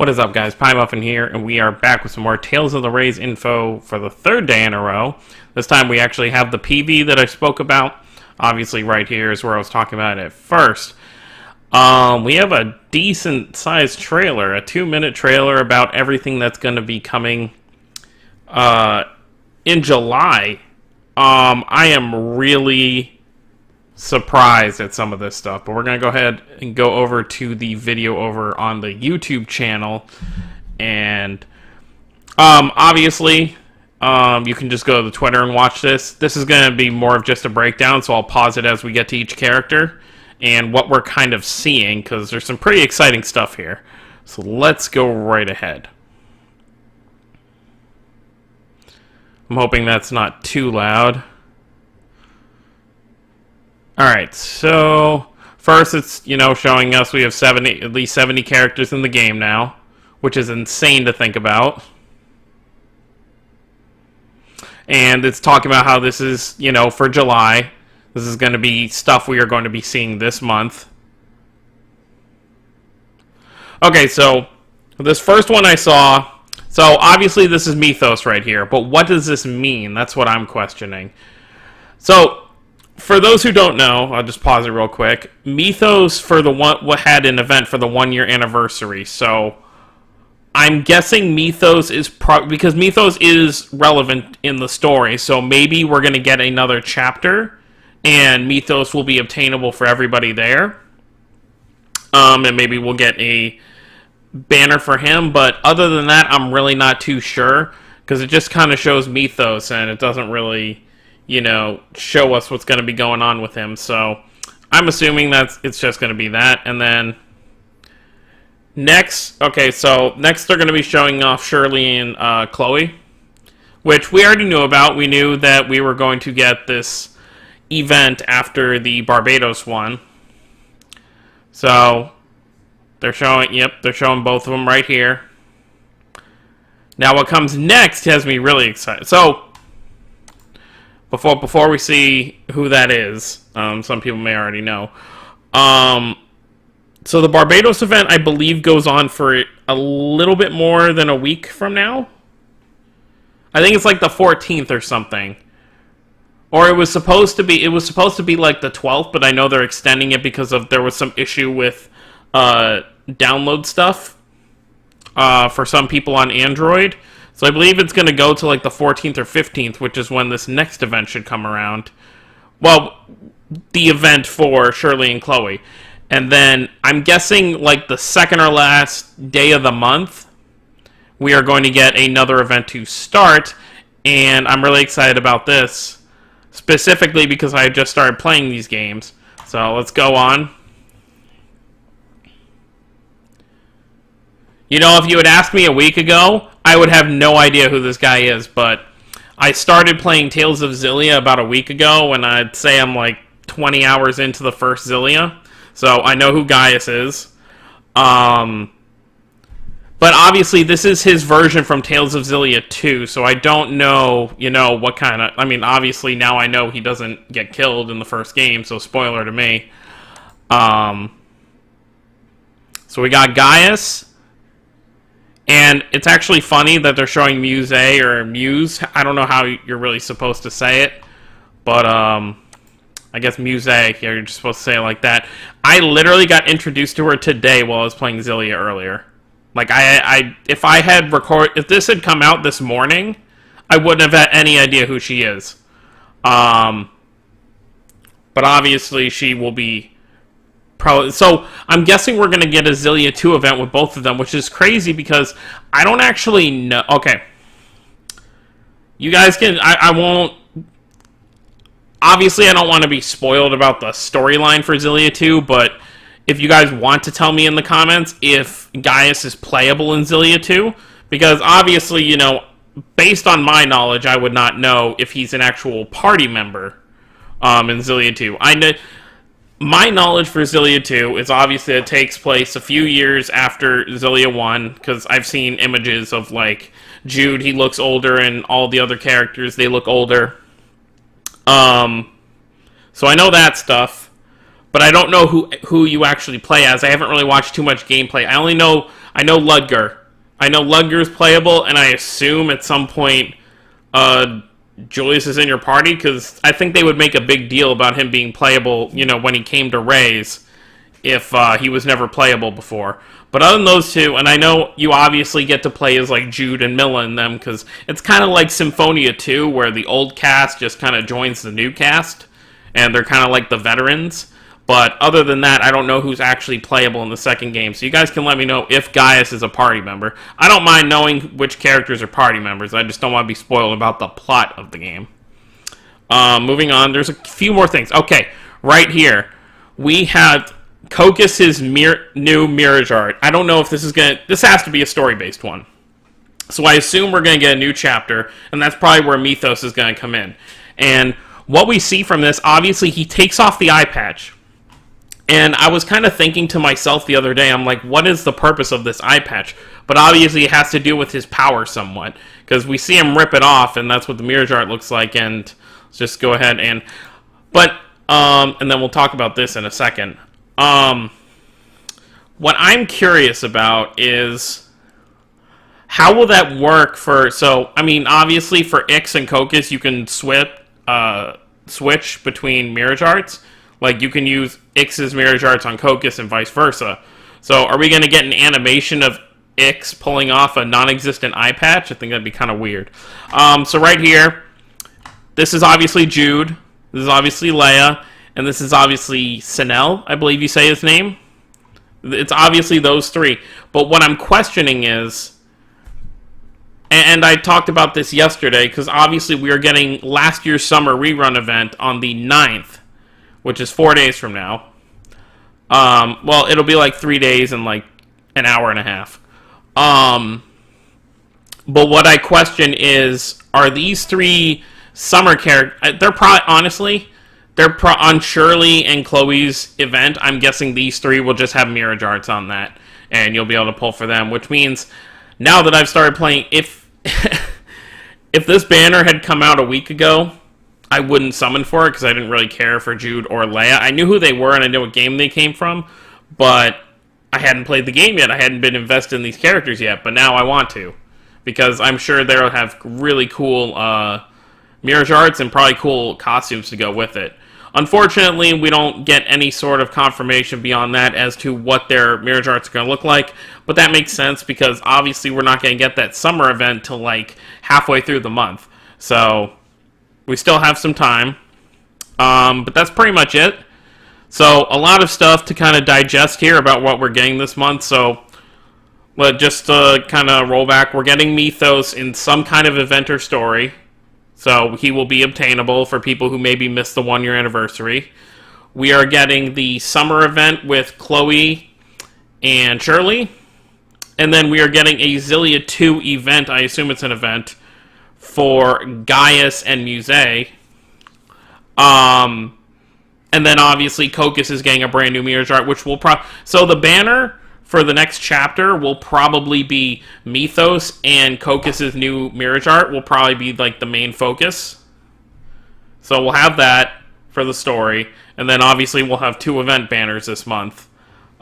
What is up, guys? Pie Muffin here, and we are back with some more Tales of the Rays info for the third day in a row. This time we actually have the PV that I spoke about. Obviously, right here is where I was talking about it first. We have a decent-sized trailer, a 2-minute trailer about everything that's going to be coming in July. I am really surprised at some of this stuff, but we're gonna go ahead and go over to the video over on the YouTube channel, and obviously you can just go to the Twitter and watch this. This is gonna be more of just a breakdown, so I'll pause it as we get to each character and what we're kind of seeing, because there's some pretty exciting stuff here. So let's go right ahead. I'm hoping that's not too loud. Alright, so first it's, showing us we have at least 70 characters in the game now, which is insane to think about. And it's talking about how this is, for July. This is going to be stuff we are going to be seeing this month. Okay, so this first one I saw, so obviously this is Mythos right here, but what does this mean? That's what I'm questioning. So, for those who don't know, I'll just pause it real quick. Mythos had an event for the 1-year anniversary, so I'm guessing Mythos is because Mythos is relevant in the story, so maybe we're going to get another chapter, and Mythos will be obtainable for everybody there. And maybe we'll get a banner for him, but other than that, I'm really not too sure, because it just kind of shows Mythos, and it doesn't really, show us what's going to be going on with him. So I'm assuming it's just going to be that. And then next they're going to be showing off Shirley and Chloe, which we already knew about. We knew that we were going to get this event after the Barbados one. So they're showing both of them right here. Now what comes next has me really excited. So Before we see who that is, some people may already know. So the Barbados event, I believe, goes on for a little bit more than a week from now. I think it's like the 14th or something. Or it was supposed to be like the 12th, but I know they're extending it because there was some issue with download stuff for some people on Android. So I believe it's going to go to like the 14th or 15th, which is when this next event should come around. Well, the event for Shirley and Chloe. And then I'm guessing like the second or last day of the month, we are going to get another event to start. And I'm really excited about this, specifically because I just started playing these games. So let's go on. If you had asked me a week ago, I would have no idea who this guy is, but I started playing Tales of Xillia about a week ago, and I'd say I'm like 20 hours into the first Xillia, so I know who Gaius is. But obviously this is his version from Tales of Xillia 2, so I don't know, what kind of... I mean, obviously now I know he doesn't get killed in the first game, so spoiler to me. So we got Gaius. And it's actually funny that they're showing Muse or Muse. I don't know how you're really supposed to say it. But, I guess Muse, you're just supposed to say it like that. I literally got introduced to her today while I was playing Xillia earlier. Like, if this had come out this morning, I wouldn't have had any idea who she is. But obviously she will be... So, I'm guessing we're going to get a Xillia 2 event with both of them, which is crazy because I don't actually know... Okay. You guys can... I won't... Obviously, I don't want to be spoiled about the storyline for Xillia 2, but if you guys want to tell me in the comments if Gaius is playable in Xillia 2, because obviously, based on my knowledge, I would not know if he's an actual party member in Xillia 2. I know... My knowledge for Xillia 2 is obviously it takes place a few years after Xillia 1, because I've seen images of, like, Jude, he looks older, and all the other characters, they look older. So I know that stuff. but I don't know who you actually play as. I haven't really watched too much gameplay. I know Ludger. I know Ludger's playable, and I assume at some point Julius is in your party, because I think they would make a big deal about him being playable, you know, when he came to Raise, if he was never playable before. But other than those two, and I know you obviously get to play as like Jude and Milla in them, because it's kind of like Symphonia 2, where the old cast just kind of joins the new cast, and they're kind of like the veterans. But other than that, I don't know who's actually playable in the second game. So you guys can let me know if Gaius is a party member. I don't mind knowing which characters are party members. I just don't want to be spoiled about the plot of the game. Moving on, there's a few more things. Okay, right here, we have Kokis' new Mirage art. I don't know if this is going to... This has to be a story-based one. So I assume we're going to get a new chapter, and that's probably where Mythos is going to come in. And what we see from this, obviously, he takes off the eye patch. And I was kind of thinking to myself the other day, I'm like, what is the purpose of this eye patch? But obviously it has to do with his power somewhat, because we see him rip it off, and that's what the Mirage art looks like. And let's just go ahead and... But, and then we'll talk about this in a second. What I'm curious about is... How will that work for... So, I mean, obviously for Ix and Kokis, you can switch between Mirage arts. Like, you can use Ix's Mirage arts on Kokis and vice versa. So, are we going to get an animation of Ix pulling off a non-existent eye patch? I think that'd be kind of weird. So right here, this is obviously Jude. This is obviously Leia. And this is obviously Sinel, I believe you say his name. It's obviously those three. But what I'm questioning is... And I talked about this yesterday, because obviously we are getting last year's summer rerun event on the 9th. Which is 4 days from now. Well, it'll be like 3 days and like an hour and a half. But what I question is, are these three summer characters... They're probably, honestly, on Shirley and Chloe's event, I'm guessing these three will just have Mirage arts on that. And you'll be able to pull for them. Which means, now that I've started playing, if this banner had come out a week ago... I wouldn't summon for it because I didn't really care for Jude or Leia. I knew who they were and I knew what game they came from, but I hadn't played the game yet. I hadn't been invested in these characters yet, but now I want to, because I'm sure they'll have really cool Mirage arts and probably cool costumes to go with it. Unfortunately, we don't get any sort of confirmation beyond that as to what their Mirage arts are going to look like, but that makes sense because obviously we're not going to get that summer event till like halfway through the month. So... we still have some time, but that's pretty much it. So, a lot of stuff to kind of digest here about what we're getting this month. So, just to kind of roll back, we're getting Mythos in some kind of event or story. So, he will be obtainable for people who maybe missed the 1-year anniversary. We are getting the summer event with Chloe and Shirley. And then we are getting a Xillia 2 event, I assume it's an event, for Gaius and Muse. And then obviously Kokis is getting a brand new Mirage art, which will so the banner for the next chapter will probably be Mythos, and Kokis' new Mirage art will probably be like the main focus. So we'll have that for the story, and then obviously we'll have 2 event banners this month.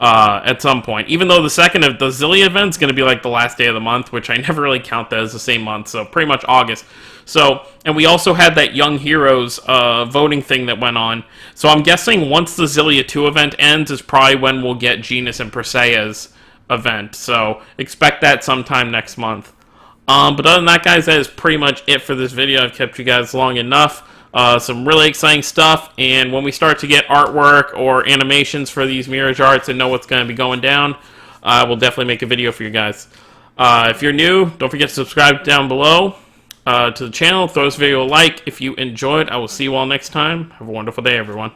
At some point. Even though the second of the Xillia event is going to be like the last day of the month, which I never really count that as the same month, so pretty much August. So, and we also had that Young Heroes voting thing that went on. So I'm guessing once the Xillia 2 event ends is probably when we'll get Genis and Perseia's event. So expect that sometime next month. But other than that, guys, that is pretty much it for this video. I've kept you guys long enough. Some really exciting stuff, and when we start to get artwork or animations for these Mirage arts and know what's going to be going down, we'll definitely make a video for you guys. If you're new, don't forget to subscribe down below to the channel. Throw this video a like if you enjoyed. I will see you all next time. Have a wonderful day, everyone.